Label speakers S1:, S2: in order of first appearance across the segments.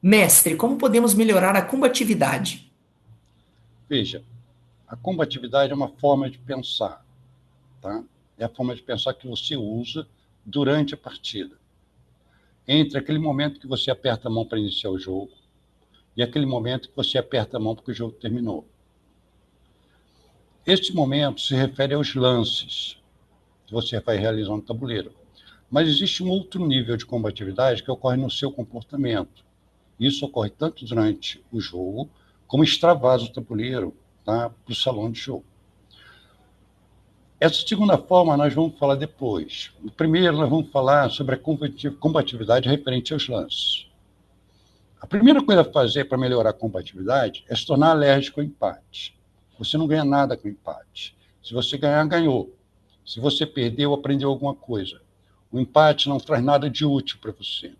S1: Mestre, como podemos melhorar a combatividade?
S2: Veja, a combatividade é uma forma de pensar, tá? É a forma de pensar que você usa durante a partida. Entre aquele momento que você aperta a mão para iniciar o jogo e aquele momento que você aperta a mão porque o jogo terminou. Este momento se refere aos lances que você vai realizar no tabuleiro. Mas existe um outro nível de combatividade que ocorre no seu comportamento. Isso ocorre tanto durante o jogo, como extravasa o tabuleiro, tá, para o salão de jogo. Essa segunda forma nós vamos falar depois. Primeiro, nós vamos falar sobre a combatividade referente aos lances. A primeira coisa a fazer para melhorar a combatividade é se tornar alérgico ao empate. Você não ganha nada com empate. Se você ganhar, ganhou. Se você perdeu, aprendeu alguma coisa. O empate não traz nada de útil para você.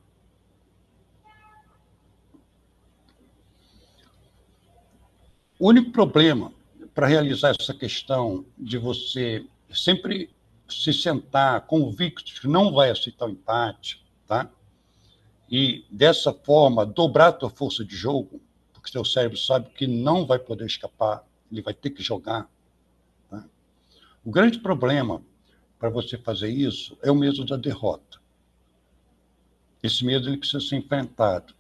S2: O único problema para realizar essa questão de você sempre se sentar convicto que não vai aceitar o empate, tá? E dessa forma dobrar a tua força de jogo, porque seu cérebro sabe que não vai poder escapar, ele vai ter que jogar. Tá? O grande problema para você fazer isso é o medo da derrota. Esse medo ele precisa ser enfrentado.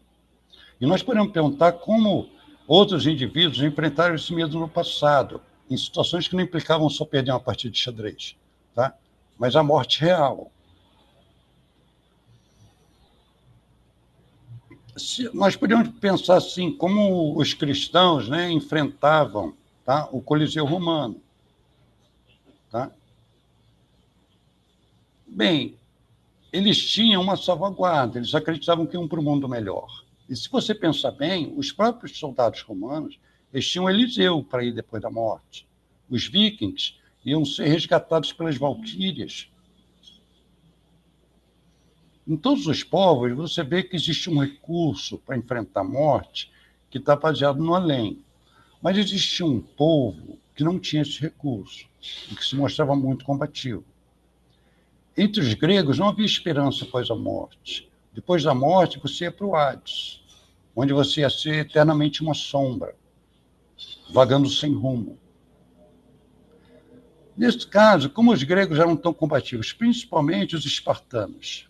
S2: E nós podemos perguntar como outros indivíduos enfrentaram esse medo no passado, em situações que não implicavam só perder uma partida de xadrez, tá? Mas a morte real. Nós podemos pensar assim, como os cristãos, né, enfrentavam, tá, o Coliseu Romano. Tá? Bem, eles tinham uma salvaguarda, eles acreditavam que iam para um mundo melhor. E se você pensar bem, os próprios soldados romanos, eles tinham Eliseu para ir depois da morte. Os vikings iam ser resgatados pelas valquírias. Em todos os povos, você vê que existe um recurso para enfrentar a morte que está baseado no além. Mas existia um povo que não tinha esse recurso e que se mostrava muito combativo. Entre os gregos não havia esperança após a morte. Depois da morte, você ia para o Hades, onde você ia ser eternamente uma sombra, vagando sem rumo. Nesse caso, como os gregos eram tão combativos, principalmente os espartanos,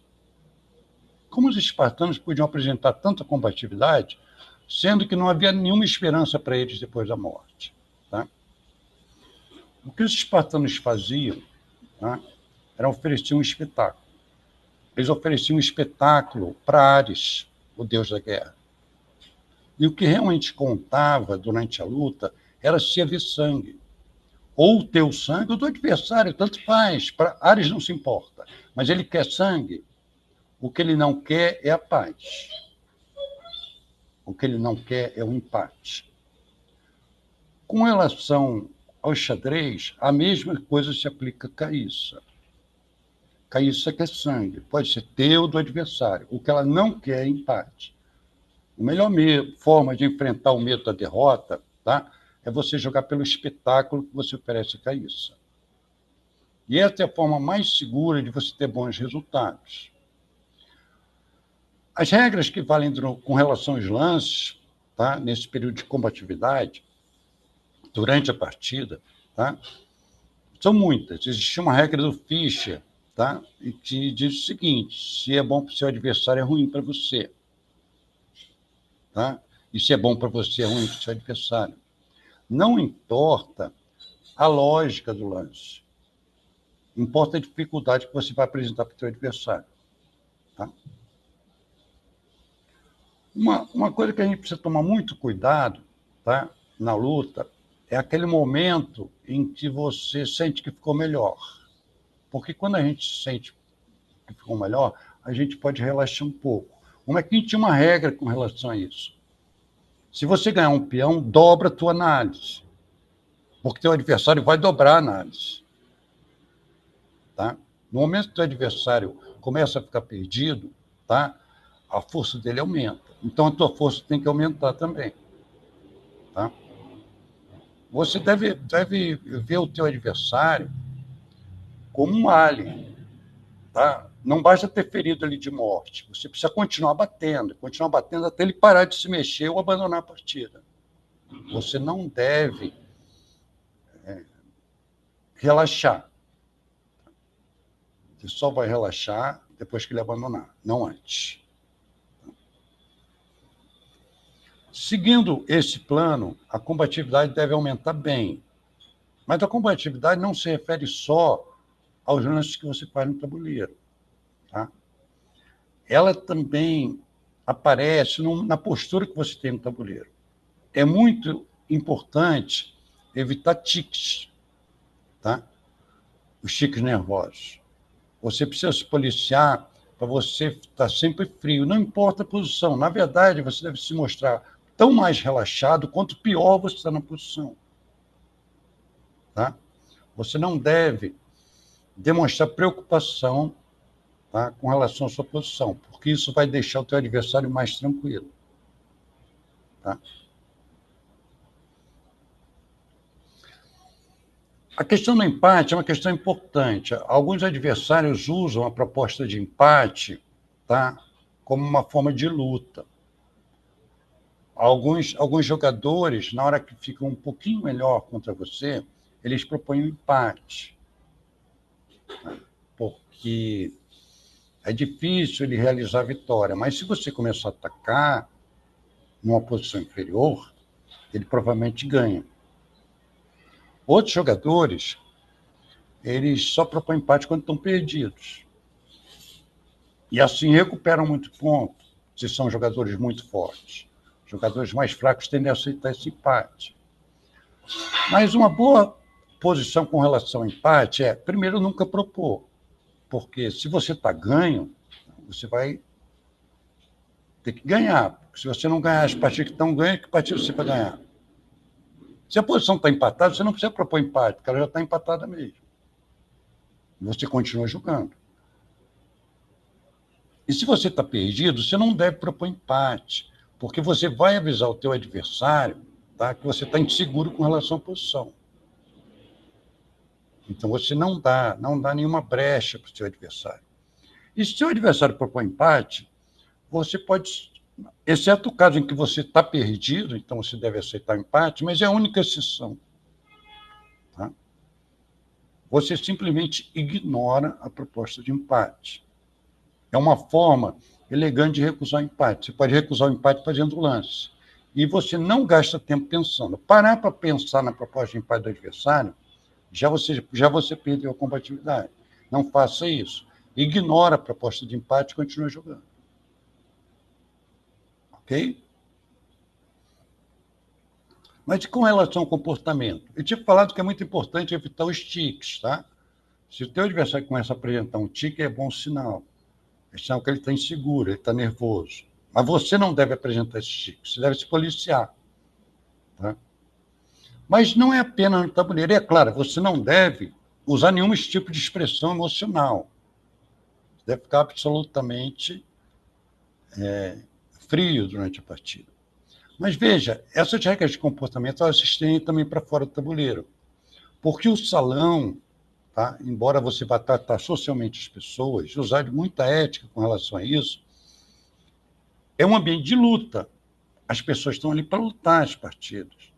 S2: como os espartanos podiam apresentar tanta combatividade, sendo que não havia nenhuma esperança para eles depois da morte? Tá? O que os espartanos faziam, tá, era oferecer um espetáculo. Eles ofereciam um espetáculo para Ares, o deus da guerra. E o que realmente contava durante a luta era se haver sangue. Ou o teu sangue ou do adversário, tanto faz. Para Ares não se importa. Mas ele quer sangue. O que ele não quer é a paz. O que ele não quer é o empate. Com relação ao xadrez, a mesma coisa se aplica a caíça. Caíça quer sangue. Pode ser teu ou do adversário. O que ela não quer é empate. A melhor forma de enfrentar o medo da derrota, tá, é você jogar pelo espetáculo que você oferece a caíça. E essa é a forma mais segura de você ter bons resultados. As regras que valem com relação aos lances, tá, nesse período de combatividade, durante a partida, tá, são muitas. Existe uma regra do Fischer, tá, que diz o seguinte: se é bom para o seu adversário, é ruim para você. Tá? E se é bom para você, é ruim para o seu adversário. Não importa a lógica do lance. Importa a dificuldade que você vai apresentar para o seu adversário. Tá? Uma coisa que a gente precisa tomar muito cuidado, tá, na luta é aquele momento em que você sente que ficou melhor. Porque quando a gente sente que ficou melhor, a gente pode relaxar um pouco. Como é que a gente tinha uma regra com relação a isso? Se você ganhar um peão, dobra a tua análise. Porque teu adversário vai dobrar a análise. Tá? No momento que o adversário começa a ficar perdido, tá? A força dele aumenta. Então a tua força tem que aumentar também. Tá? Você deve ver o teu adversário como um alien. Tá? Não basta ter ferido ele de morte. Você precisa continuar batendo até ele parar de se mexer ou abandonar a partida. Você não deve relaxar. Você só vai relaxar depois que ele abandonar, não antes. Seguindo esse plano, a combatividade deve aumentar bem. Mas a combatividade não se refere só aos lances que você faz no tabuleiro. Tá? Ela também aparece na postura que você tem no tabuleiro. É muito importante evitar tiques, tá? Os tiques nervosos. Você precisa se policiar para você estar sempre frio, não importa a posição. Na verdade, você deve se mostrar tão mais relaxado quanto pior você está na posição. Tá? Você não deve demonstrar preocupação, tá, com relação à sua posição, porque isso vai deixar o teu adversário mais tranquilo. Tá? A questão do empate é uma questão importante. Alguns adversários usam a proposta de empate, tá, como uma forma de luta. Alguns jogadores, na hora que ficam um pouquinho melhor contra você, eles propõem um empate. Tá? Porque é difícil ele realizar a vitória. Mas se você começar a atacar numa posição inferior, ele provavelmente ganha. Outros jogadores, eles só propõem empate quando estão perdidos. E assim recuperam muito ponto, se são jogadores muito fortes. Jogadores mais fracos tendem a aceitar esse empate. Mas uma boa posição com relação ao empate é, primeiro, nunca propor. Porque se você está ganho, você vai ter que ganhar. Porque se você não ganhar as partidas que estão ganhando, que partida você vai ganhar? Se a posição está empatada, você não precisa propor empate, porque ela já está empatada mesmo. Você continua jogando. E se você está perdido, você não deve propor empate, porque você vai avisar o teu adversário, tá, que você está inseguro com relação à posição. Então você não dá nenhuma brecha para o seu adversário. E se o seu adversário propõe empate, você pode, exceto o caso em que você está perdido, então você deve aceitar o empate, mas é a única exceção. Tá? Você simplesmente ignora a proposta de empate. É uma forma elegante de recusar o empate. Você pode recusar o empate fazendo o lance. E você não gasta tempo pensando. Parar para pensar na proposta de empate do adversário, já você perdeu a combatividade. Não faça isso. Ignora a proposta de empate e continue jogando. Ok? Mas com relação ao comportamento, eu tinha falado que é muito importante evitar os tiques, tá? Se o teu adversário começa a apresentar um tique, é bom sinal. É sinal que ele está inseguro, ele está nervoso. Mas você não deve apresentar esse tique, você deve se policiar. Tá? Mas não é apenas no tabuleiro. É claro, você não deve usar nenhum tipo de expressão emocional. Você deve ficar absolutamente frio durante a partida. Mas veja, essas regras de comportamento elas se estendem também para fora do tabuleiro. Porque o salão, tá, embora você vá tratar socialmente as pessoas, usar muita ética com relação a isso, é um ambiente de luta. As pessoas estão ali para lutar as partidas.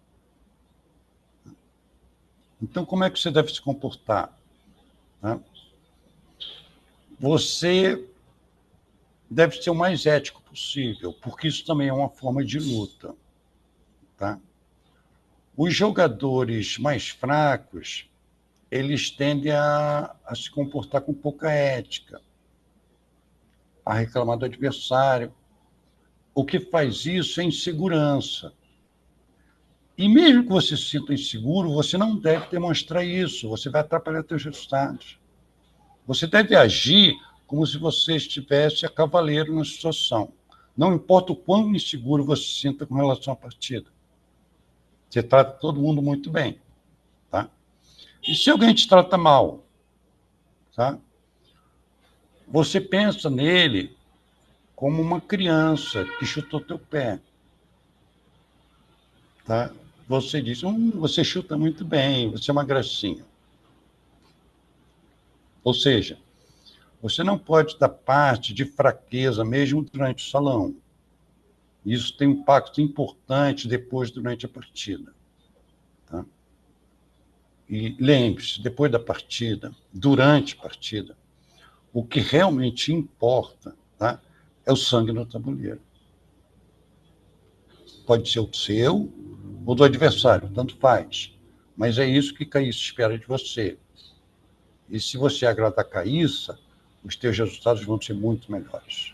S2: Então, como é que você deve se comportar? Tá? Você deve ser o mais ético possível, porque isso também é uma forma de luta. Tá? Os jogadores mais fracos, eles tendem a se comportar com pouca ética, a reclamar do adversário. O que faz isso é insegurança. E mesmo que você se sinta inseguro, você não deve demonstrar isso, você vai atrapalhar seus resultados. Você deve agir como se você estivesse a cavaleiro na situação. Não importa o quão inseguro você se sinta com relação à partida. Você trata todo mundo muito bem. Tá? E se alguém te trata mal, tá? Você pensa nele como uma criança que chutou teu pé. Tá? Você diz, você chuta muito bem, você é uma gracinha. Ou seja, Você não pode dar parte de fraqueza, mesmo durante o salão. Isso tem um impacto importante depois, durante a partida. Tá? E lembre-se, depois da partida, durante a partida, o que realmente importa, tá, é o sangue no tabuleiro. Pode ser o seu ou do adversário, tanto faz. Mas é isso que Caíssa espera de você. E se você agradar a Caíssa, os teus resultados vão ser muito melhores.